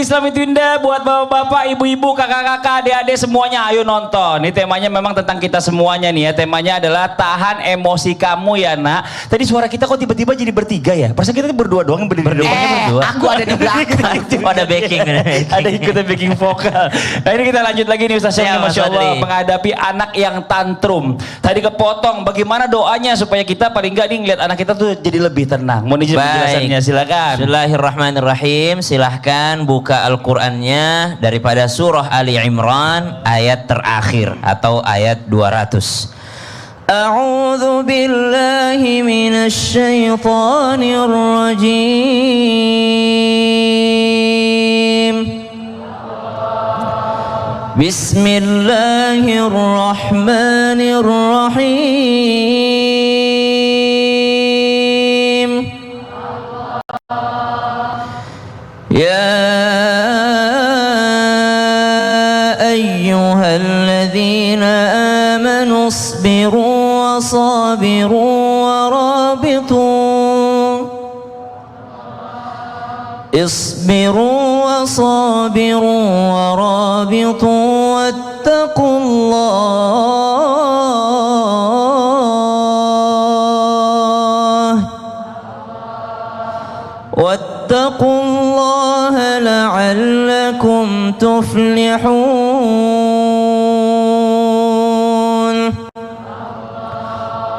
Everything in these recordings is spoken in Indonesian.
Islam itu indah buat bapak-bapak, ibu-ibu, kakak-kakak, adik-adik semuanya. Ayo nonton. Ini temanya memang tentang kita semuanya nih ya. Temanya adalah tahan emosi kamu ya nak. Tadi suara kita kok tiba-tiba jadi bertiga ya? Perasaan kita berdua doang berdua. Aku ada di belakang. Ada backing. Ada ikutan backing vokal. Nah ini kita lanjut lagi nih Ustaz Syamil, Masya Allah, menghadapi anak yang tantrum. Tadi kepotong. Bagaimana doanya supaya kita paling nggak nih ngeliat anak kita tuh jadi lebih tenang? Mohon izin penjelasannya, silakan. Bismillahirrahmanirrahim. Silahkan buka Al-Qur'annya daripada surah Ali Imran ayat terakhir atau ayat 200. A'udzu billahi minasy syaithanir rajim. Bismillahirrahmanirrahim. Ya ayyuhalladzina amanu isbiru wasabiru warabitu isbiru wasabiru warabitu wattaqullaha la'allakum tuflihun.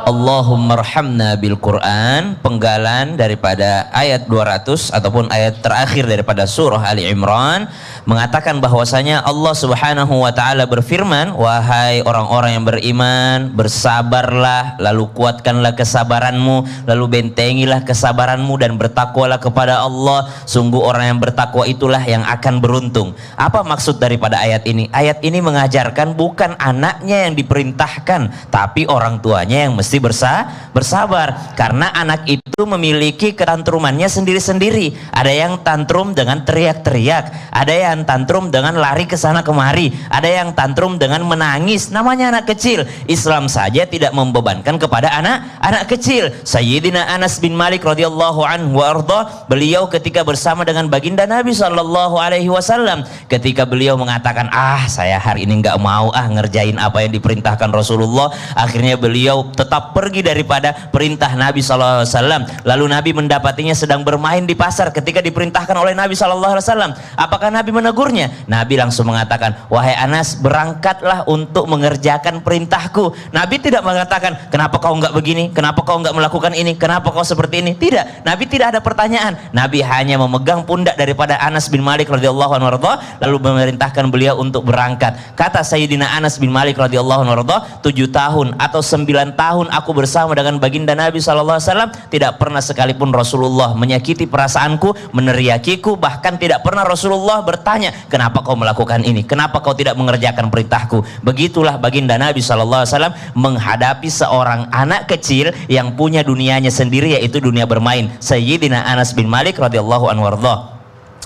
Allahumma arhamna bil Quran. Penggalan daripada ayat 200 ataupun ayat terakhir daripada surah Ali Imran mengatakan bahwasanya Allah Subhanahu wa taala berfirman, wahai orang-orang yang beriman, bersabarlah, lalu kuatkanlah kesabaranmu, lalu bentengilah kesabaranmu dan bertakwalah kepada Allah. Sungguh orang yang bertakwa itulah yang akan beruntung. Apa maksud daripada ayat ini? Ayat ini mengajarkan bukan anaknya yang diperintahkan, tapi orang tuanya yang mesti bersabar, karena anak itu memiliki ketantrumannya sendiri-sendiri. Ada yang tantrum dengan teriak-teriak, ada yang tantrum dengan lari ke sana kemari, ada yang tantrum dengan menangis. Namanya anak kecil. Islam saja tidak membebankan kepada anak kecil. Sayyidina Anas bin Malik radhiyallahu anhu wa arda, beliau ketika bersama dengan baginda Nabi sallallahu alaihi wasallam, ketika beliau mengatakan, saya hari ini nggak mau ngerjain apa yang diperintahkan Rasulullah, akhirnya beliau tetap pergi daripada perintah Nabi sallallahu alaihi wasallam. Lalu Nabi mendapatinya sedang bermain di pasar ketika diperintahkan oleh Nabi sallallahu alaihi wasallam. Apakah Nabi menegurnya? Nabi langsung mengatakan, wahai Anas, berangkatlah untuk mengerjakan perintahku. Nabi tidak mengatakan, kenapa kau enggak begini, kenapa kau enggak melakukan ini, kenapa kau seperti ini. Tidak, Nabi tidak ada pertanyaan. Nabi hanya memegang pundak daripada Anas bin Malik radhiyallahu anhu lalu memerintahkan beliau untuk berangkat. Kata Sayyidina Anas bin Malik radhiyallahu anhu, 7 tahun atau 9 tahun aku bersama dengan baginda Nabi sallallahu alaihi wasallam, tidak pernah sekalipun Rasulullah menyakiti perasaanku, meneriakiku, bahkan tidak pernah Rasulullah bertanya, kenapa kau melakukan ini, kenapa kau tidak mengerjakan perintahku. Begitulah baginda Nabi sallallahu alaihi wasallam menghadapi seorang anak kecil yang punya dunianya sendiri, yaitu dunia bermain. Sayyidina Anas bin Malik radhiyallahu anhu warḍah.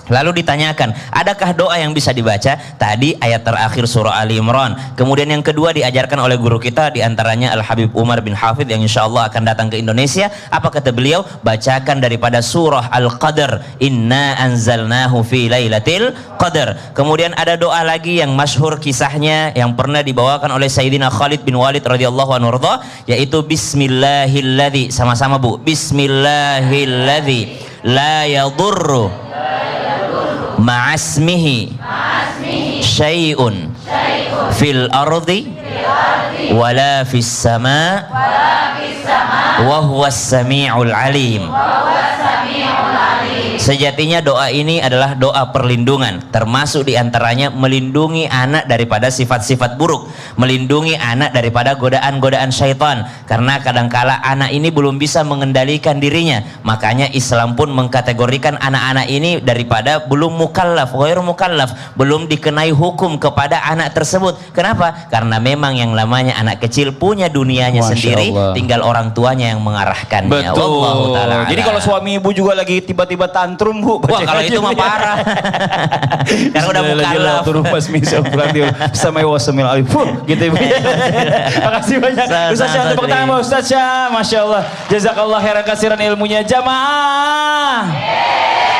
Lalu ditanyakan, adakah doa yang bisa dibaca? Tadi ayat terakhir surah Ali Imran. Kemudian yang kedua diajarkan oleh guru kita, diantaranya Al-Habib Umar bin Hafidh yang insya Allah akan datang ke Indonesia. Apa kata beliau? Bacakan daripada surah Al-Qadr, Inna anzalnahu fi lailatul qadr. Kemudian ada doa lagi yang masyhur kisahnya yang pernah dibawakan oleh Sayyidina Khalid bin Walid radhiyallahu anhu, yaitu Bismillahilladzi, sama-sama Bu, Bismillahilladzi la yadurru ma'asmihi syai'un fil ardi wala fis sama wa huwas sami'ul alim. Sejatinya doa ini adalah doa perlindungan, termasuk diantaranya melindungi anak daripada sifat-sifat buruk, melindungi anak daripada godaan-godaan syaitan, karena kadangkala anak ini belum bisa mengendalikan dirinya. Makanya Islam pun mengkategorikan anak-anak ini daripada belum mukallaf, ghair mukallaf, belum dikenai hukum kepada anak tersebut. Kenapa? Karena memang yang namanya anak kecil punya dunianya sendiri, tinggal orang tuanya yang mengarahkannya. Betul. Jadi kalau suami ibu juga lagi tiba-tiba tantrum Bu, wah kalau itu mah parah. Karena udah mukallaf. Gitu Ibu. Makasih banyak. Ustaz Syah, tepuk tangan Ustaz Syah. Masya Allah. Jazakallah khairan katsiran ilmunya jamaah.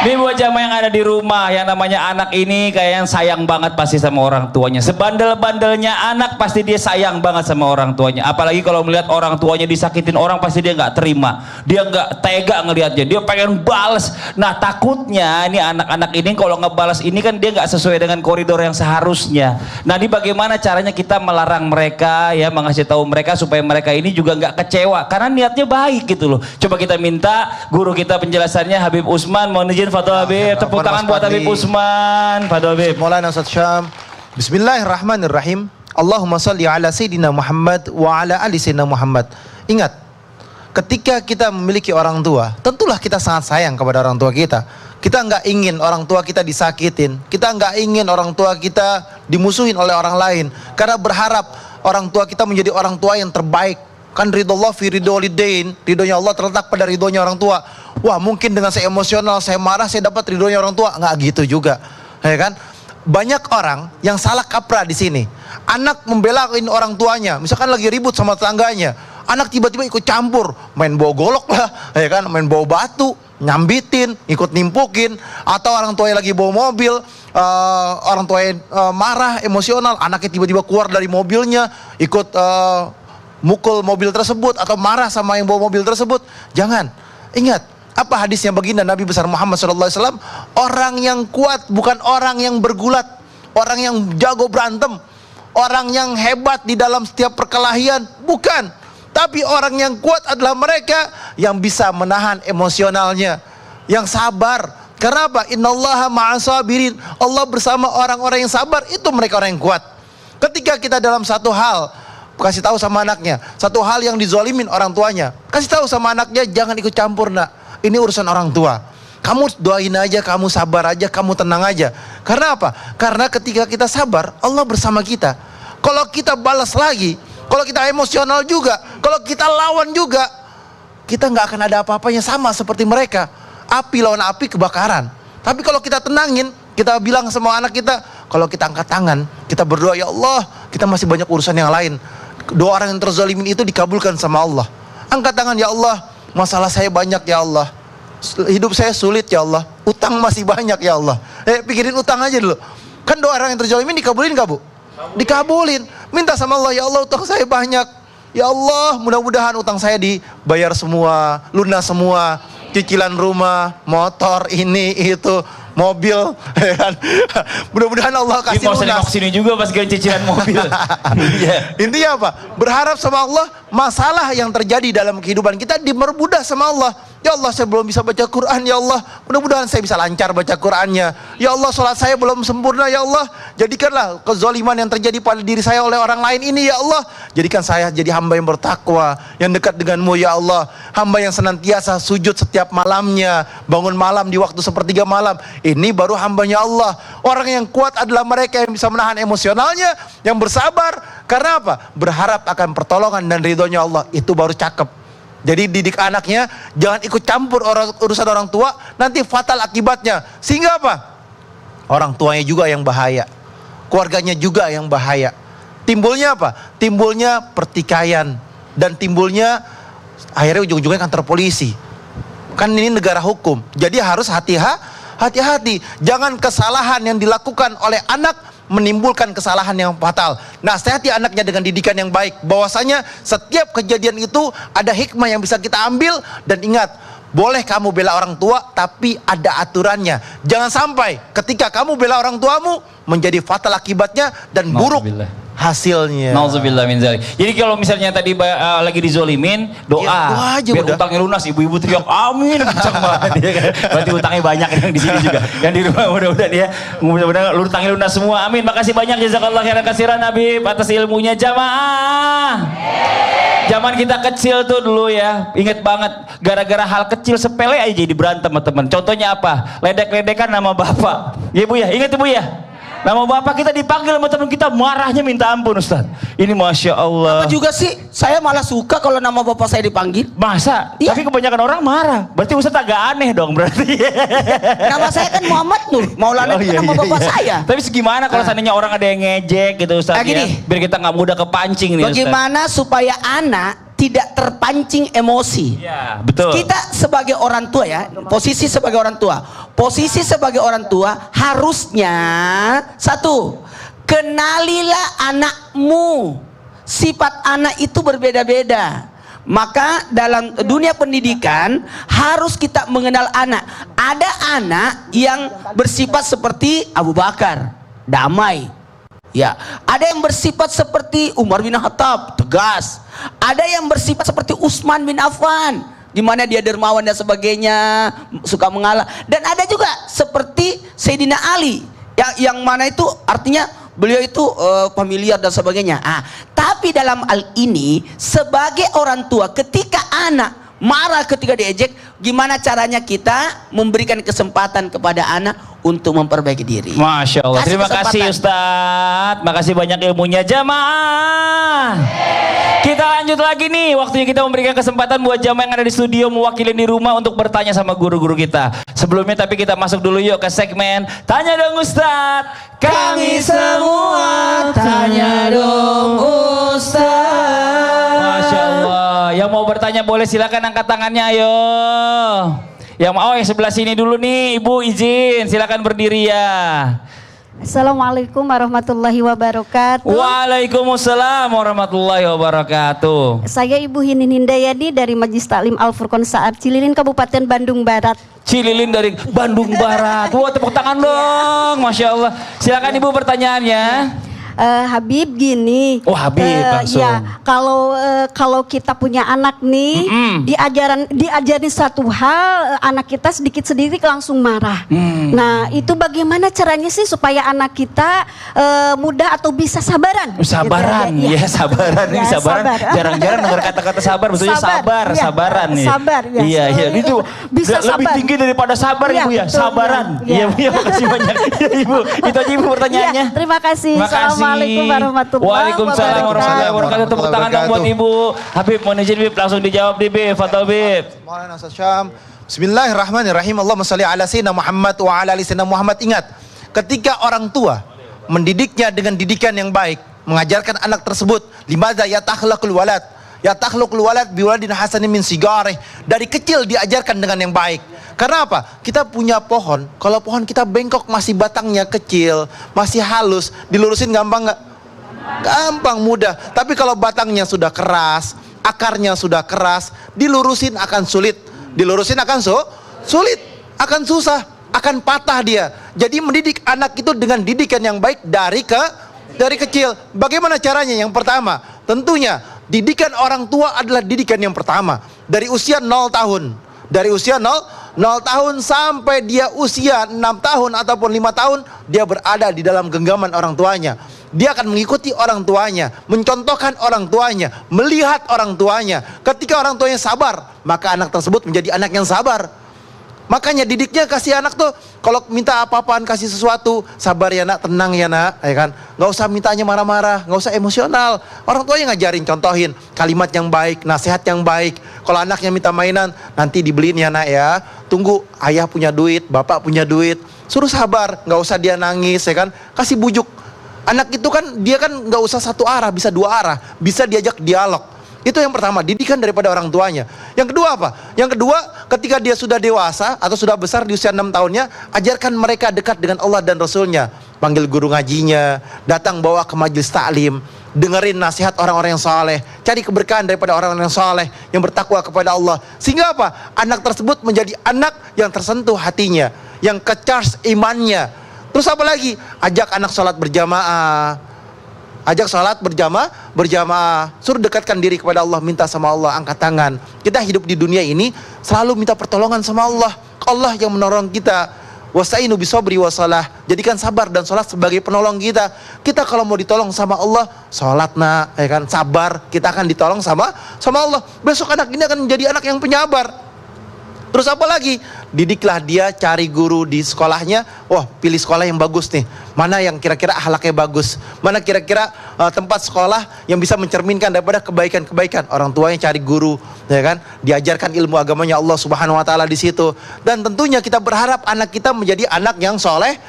Ini buat jamaah yang ada di rumah, yang namanya anak ini kayak yang sayang banget pasti sama orang tuanya. Sebandel-bandelnya anak pasti dia sayang banget sama orang tuanya. Apalagi kalau melihat orang tuanya disakitin orang, pasti dia nggak terima. Dia nggak tega ngelihatnya. Dia pengen balas. Nah takutnya ini anak-anak ini kalau ngebalas ini kan dia nggak sesuai dengan koridor yang seharusnya. Nah ini bagaimana caranya kita melarang mereka, ya mengasih tahu mereka supaya mereka ini juga nggak kecewa. Karena niatnya baik gitu loh. Coba kita minta guru kita penjelasannya Habib Usman. Mohon izin Fadol Habib, tepuk tangan buat Habib Usman. Fadol Habib. Maulana Ustaz Syam. Bismillahirrahmanirrahim. Allahumma salli ala Sayyidina Muhammad wa ala ali Sayyidina Muhammad. Ingat, ketika kita memiliki orang tua, tentulah kita sangat sayang kepada orang tua kita. Kita nggak ingin orang tua kita disakitin. Kita nggak ingin orang tua kita dimusuhin oleh orang lain. Karena berharap orang tua kita menjadi orang tua yang terbaik. Kan ridhollah fi ridho walidain, ridhonya Allah terletak pada ridhonya orang tua. Wah mungkin dengan saya emosional, saya marah, saya dapat ridhonya orang tua. Nggak gitu juga, ya kan? Banyak orang yang salah kaprah di sini. Anak membelain orang tuanya, misalkan lagi ribut sama tetangganya, anak tiba-tiba ikut campur, main bawa golok lah, ya kan? Main bawa batu, nyambitin, ikut nimpukin, atau orang tuanya lagi bawa mobil, orang tuanya marah, emosional, anaknya tiba-tiba keluar dari mobilnya, ikut mukul mobil tersebut atau marah sama yang bawa mobil tersebut. Jangan. Ingat, apa hadisnya baginda Nabi besar Muhammad SAW? Orang yang kuat bukan orang yang bergulat, orang yang jago berantem, orang yang hebat di dalam setiap perkelahian, bukan. Tapi orang yang kuat adalah mereka yang bisa menahan emosionalnya, yang sabar. Karena apa? Innallaha ma'asabirin. Allah bersama orang-orang yang sabar, itu mereka orang yang kuat. Ketika kita dalam satu hal kasih tahu sama anaknya, satu hal yang dizolimin orang tuanya, kasih tahu sama anaknya, jangan ikut campur nak, ini urusan orang tua. Kamu doain aja, kamu sabar aja, kamu tenang aja. Karena apa? Karena ketika kita sabar, Allah bersama kita. Kalau kita balas lagi, kalau kita emosional juga, kalau kita lawan juga, kita nggak akan ada apa-apanya, sama seperti mereka. Api lawan api, kebakaran. Tapi kalau kita tenangin, kita bilang sama anak kita, kalau kita angkat tangan, kita berdoa, ya Allah, kita masih banyak urusan yang lain. Doa orang yang terzalimin itu dikabulkan sama Allah. Angkat tangan, ya Allah, masalah saya banyak ya Allah, hidup saya sulit ya Allah, utang masih banyak ya Allah. Pikirin utang aja dulu. Kan doa orang yang terzalimin dikabulin gak bu? Dikabulin. Minta sama Allah, ya Allah utang saya banyak, ya Allah mudah-mudahan utang saya dibayar semua, lunas semua, cicilan rumah, motor, ini itu, mobil, ya kan? Mudah-mudahan Allah kasih lunas. Ini mau sini juga pas ganti cicilan mobil. Intinya apa? Berharap sama Allah, masalah yang terjadi dalam kehidupan kita dipermudah sama Allah. Ya Allah, saya belum bisa baca Quran, ya Allah, mudah-mudahan saya bisa lancar baca Qurannya. Ya Allah, sholat saya belum sempurna, ya Allah, jadikanlah kezaliman yang terjadi pada diri saya oleh orang lain ini, ya Allah, jadikan saya jadi hamba yang bertakwa, yang dekat denganmu, ya Allah, hamba yang senantiasa sujud setiap malamnya, bangun malam di waktu sepertiga malam. Ini baru hambanya Allah. Orang yang kuat adalah mereka yang bisa menahan emosionalnya, yang bersabar. Karena apa? Berharap akan pertolongan dan ridhonya Allah. Itu baru cakep. Jadi didik anaknya, jangan ikut campur urusan orang tua, nanti fatal akibatnya. Sehingga apa? Orang tuanya juga yang bahaya, keluarganya juga yang bahaya. Timbulnya apa? Timbulnya pertikaian, dan timbulnya akhirnya ujung-ujungnya kantor polisi. Kan ini negara hukum, jadi harus hati-hati. Jangan kesalahan yang dilakukan oleh anak menimbulkan kesalahan yang fatal. Nasihati anaknya dengan didikan yang baik, bahwasanya setiap kejadian itu ada hikmah yang bisa kita ambil. Dan ingat, boleh kamu bela orang tua, tapi ada aturannya. Jangan sampai ketika kamu bela orang tuamu menjadi fatal akibatnya dan buruk hasilnya. Nauzubillah min dzalik. Jadi kalau misalnya tadi lagi dizolimin, doa, ya, doa aja biar udah. utangnya lunas. Ibu-ibu teriak amin, kencang banget ya kan. Berarti utangnya banyak yang di sini juga. Yang di rumah mudah-mudahan ya, mudah-mudahan utangnya lunas semua. Amin. Makasih banyak jazakallah khairan katsiran Habib atas ilmunya. Jamaah. Zaman kita kecil tuh dulu ya, inget banget, gara-gara hal kecil sepele aja jadi berantem sama teman. Contohnya apa? Ledek-ledekan nama bapak. Ya Bu ya, inget Bu ya? Nama bapak kita dipanggil sama teman kita, marahnya minta ampun Ustaz. Ini Masya Allah. Apa juga sih, saya malah suka kalau nama bapak saya dipanggil. Masa? Iya. Tapi kebanyakan orang marah. Berarti Ustaz agak aneh dong berarti. Nama saya kan Muhammad Nur, Maulana itu nama bapak saya. Tapi gimana kalau seandainya orang ada yang ngejek gitu Ustaz ya? Biar kita nggak mudah kepancing nih Ustaz. Bagaimana supaya anak tidak terpancing emosi? Iya, betul. Kita sebagai orang tua ya, posisi sebagai orang tua, posisi sebagai orang tua harusnya satu, kenalilah anakmu. Sifat anak itu berbeda-beda. Maka dalam dunia pendidikan harus kita mengenal anak. Ada anak yang bersifat seperti Abu Bakar, damai. Ya, ada yang bersifat seperti Umar bin Khattab, tegas. Ada yang bersifat seperti Utsman bin Affan, di mana dia dermawan dan sebagainya, suka mengalah. Dan ada juga seperti Sayyidina Ali, yang mana itu artinya beliau itu familiar dan sebagainya. Tapi dalam hal ini sebagai orang tua, ketika anak marah ketika diejek, gimana caranya kita memberikan kesempatan kepada anak untuk memperbaiki diri. Masya Allah. Terima kasih kesempatan. Ustadz. Makasih banyak ilmunya jamaah. Kita lanjut lagi nih. Waktunya kita memberikan kesempatan buat jamaah yang ada di studio mewakili di rumah untuk bertanya sama guru-guru kita. Sebelumnya tapi kita masuk dulu yuk ke segmen Tanya Dong Ustadz. Kami semua tanya dong Ustadz. Masya Allah. Yang mau bertanya boleh silakan angkat tangannya ayo. Yang mau yang sebelah sini dulu nih Ibu izin silakan berdiri ya. Assalamualaikum warahmatullahi wabarakatuh. Waalaikumsalam warahmatullahi wabarakatuh. Saya Ibu Hinin Hindayani dari Majelis Taklim Al Furqon Saat Cililin, Kabupaten Bandung Barat. Cililin dari Bandung Barat. Wah tepuk tangan dong. Masya Allah. Silakan Ibu pertanyaannya. Habib gini. Oh Habib langsung. Ya, kalau kita punya anak nih, diajarin satu hal, anak kita sedikit-sedikit langsung marah. Nah, itu bagaimana caranya sih supaya anak kita mudah atau bisa sabaran? Sabaran, Gitu, ya sabaran nih Ya, sabaran. sabar. Jarang-jarang dengar kata-kata sabar, maksudnya sabar, ya, sabaran nih. Sabar, ya. Iya, iya. Itu Bisa lebih sabar. tinggi daripada sabar Iya, Ibu ya, betul, sabaran. iya. Iya, iya, makasih banyak. Iya Ibu, itu aja Ibu pertanyaannya. Iya, terima kasih. Makasih. Assalamualaikum warahmatullahi Waalaikumsalam warahmatullahi wabarakatuh. Tepuk tangan dong buat Ibu. Habib, mohon izin Bib, langsung dijawab di Bib. Fadhal Bib. Maulana Ustaz Syam. Bismillahirrahmanirrahim. Allahumma shalli ala sayyidina Muhammad wa ala ali sayyidina Muhammad. Ingat, ketika orang tua mendidiknya dengan didikan yang baik, mengajarkan anak tersebut limadza yatakhlaqul walad. Yatakhlaqul walad biwaladin hasanin min sigarih. Dari kecil diajarkan dengan yang baik. Karena apa? Kita punya pohon, kalau pohon kita bengkok masih batangnya kecil, masih halus, dilurusin gampang nggak? Gampang, mudah. Tapi kalau batangnya sudah keras, akarnya sudah keras, dilurusin akan sulit. Dilurusin akan sulit, akan susah, akan patah dia. Jadi mendidik anak itu dengan didikan yang baik dari kecil. Bagaimana caranya? Yang pertama, tentunya didikan orang tua adalah didikan yang pertama. Dari usia 0 tahun. Dari usia 0 tahun sampai dia usia 6 tahun ataupun 5 tahun, dia berada di dalam genggaman orang tuanya. Dia akan mengikuti orang tuanya, mencontohkan orang tuanya, melihat orang tuanya. Ketika orang tuanya sabar, maka anak tersebut menjadi anak yang sabar. Makanya didiknya kasih anak tuh, kalau minta apa-apaan kasih sesuatu, sabar ya nak, tenang ya nak, ya kan? Nggak usah mintanya marah-marah, nggak usah emosional. Orang tuanya ngajarin, contohin kalimat yang baik, nasihat yang baik. Kalau anaknya minta mainan, nanti dibeliin ya nak ya. Tunggu ayah punya duit, bapak punya duit. Suruh sabar, nggak usah dia nangis, ya kan? Kasih bujuk. Anak itu kan dia kan nggak usah satu arah, bisa dua arah, bisa diajak dialog. Itu yang pertama, didikan daripada orang tuanya. Yang kedua apa? Yang kedua, ketika dia sudah dewasa atau sudah besar di usia 6 tahunnya, ajarkan mereka dekat dengan Allah dan Rasulnya. Panggil guru ngajinya, datang bawa ke majelis taklim, dengerin nasihat orang-orang yang saleh, cari keberkahan daripada orang-orang yang saleh, yang bertakwa kepada Allah. Sehingga apa? Anak tersebut menjadi anak yang tersentuh hatinya, yang ke-charge imannya. Terus apa lagi? Ajak anak sholat berjamaah. Ajak sholat berjamaah. Suruh dekatkan diri kepada Allah, minta sama Allah, angkat tangan. Kita hidup di dunia ini selalu minta pertolongan sama Allah. Allah yang menolong kita. Wasta'inu bisobri wassalah. Jadikan sabar dan sholat sebagai penolong kita. Kita kalau mau ditolong sama Allah, sholat nak, ya kan, sabar. Kita akan ditolong sama Allah. Besok anak ini akan menjadi anak yang penyabar. Terus apa lagi? Didiklah dia, cari guru di sekolahnya. Wah, pilih sekolah yang bagus nih. Mana yang kira-kira akhlaknya bagus? Mana kira-kira tempat sekolah yang bisa mencerminkan daripada kebaikan-kebaikan? Orang tuanya cari guru, ya kan? Diajarkan ilmu agamanya Allah Subhanahu wa taala di situ. Dan tentunya kita berharap anak kita menjadi anak yang soleh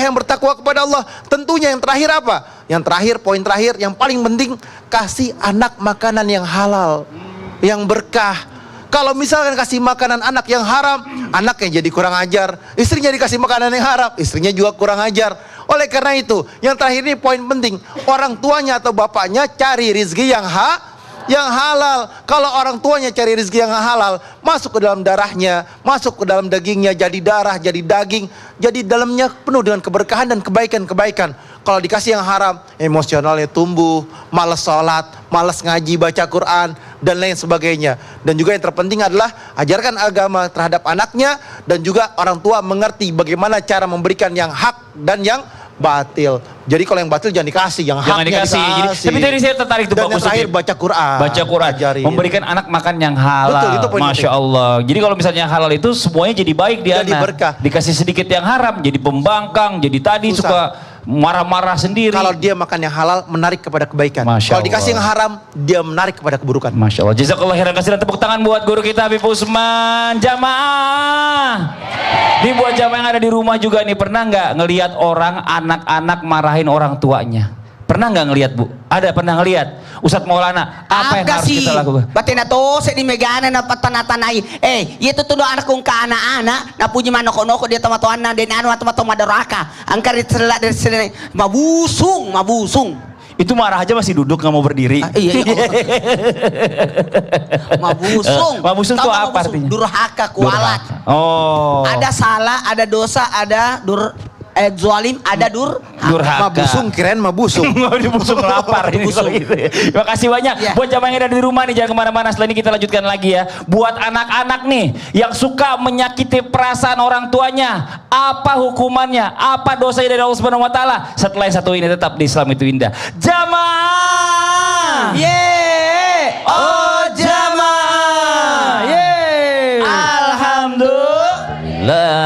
yang bertakwa kepada Allah. Tentunya yang terakhir apa? Yang terakhir, poin terakhir, yang paling penting, kasih anak makanan yang halal, yang berkah. Kalau misalkan kasih makanan anak yang haram, anaknya jadi kurang ajar. Istrinya dikasih makanan yang haram, istrinya juga kurang ajar. Oleh karena itu, yang terakhir ini poin penting. Orang tuanya atau bapaknya cari rizki yang halal. Kalau orang tuanya cari rezeki yang halal, masuk ke dalam darahnya, masuk ke dalam dagingnya, jadi darah, jadi daging, jadi dalamnya penuh dengan keberkahan dan kebaikan-kebaikan. Kalau dikasih yang haram, emosionalnya tumbuh, malas sholat, malas ngaji, baca Quran, dan lain sebagainya. Dan juga yang terpenting adalah ajarkan agama terhadap anaknya, dan juga orang tua mengerti bagaimana cara memberikan yang hak dan yang batil. Jadi kalau yang batil jangan dikasih, yang Jangan haknya dikasih. dikasih. Tapi tadi saya tertarik tuh Dan Pak yang terakhir Kusutip. baca Quran. Baca Quran, Ajarin. memberikan anak makan yang halal. Betul, itu poin Masya penting. Allah. Jadi kalau misalnya halal itu semuanya jadi baik di Jadi anak. berkah. Dikasih sedikit yang haram, jadi pembangkang, jadi tadi Susah. suka marah-marah sendiri. Kalau dia makan yang halal, menarik kepada kebaikan. Masya Kalau dikasih yang haram, dia menarik kepada keburukan. Masya Allah. Jazakallah khairan kasihan. Tepuk tangan buat guru kita Habib Usman. Jamaah. Ini buat jamaah yang ada di rumah juga nih. Pernah nggak ngelihat orang anak-anak marahin orang tuanya? Pernah nggak ngelihat Bu? Ada pernah ngelihat? Ustadz Maulana, apa yang harus kita lakukan? Batin na to, sa di megana na patanatanay. Ito to no anak kong kaana-ana, na punya manoko-noko dia tamatuan na, din ano atamato madaraka. Ang karit sila dari sila, mabusong. Itu marah aja masih duduk nggak mau berdiri. Iya. Mabusong. Mabusong Tahu tuh nggak apa mabusong? artinya? Durhaka, kualat. Oh. Ada salah, ada dosa, ada zalim, ada Durhaka. Mabusung, kirain mabusung. Nggak dibusung lapar ini kalau gitu ya. Terima kasih banyak Ya. buat jamaah yang ada di rumah nih, jangan kemana-mana. Setelah ini kita lanjutkan lagi ya. Buat anak-anak nih yang suka menyakiti perasaan orang tuanya, apa hukumannya? Apa dosanya dari Allah Subhanahu Wa Taala? Setelah yang satu ini tetap di Islam itu indah. Jamaah. Yeay. Oh jamaah. Yeay. Alhamdulillah.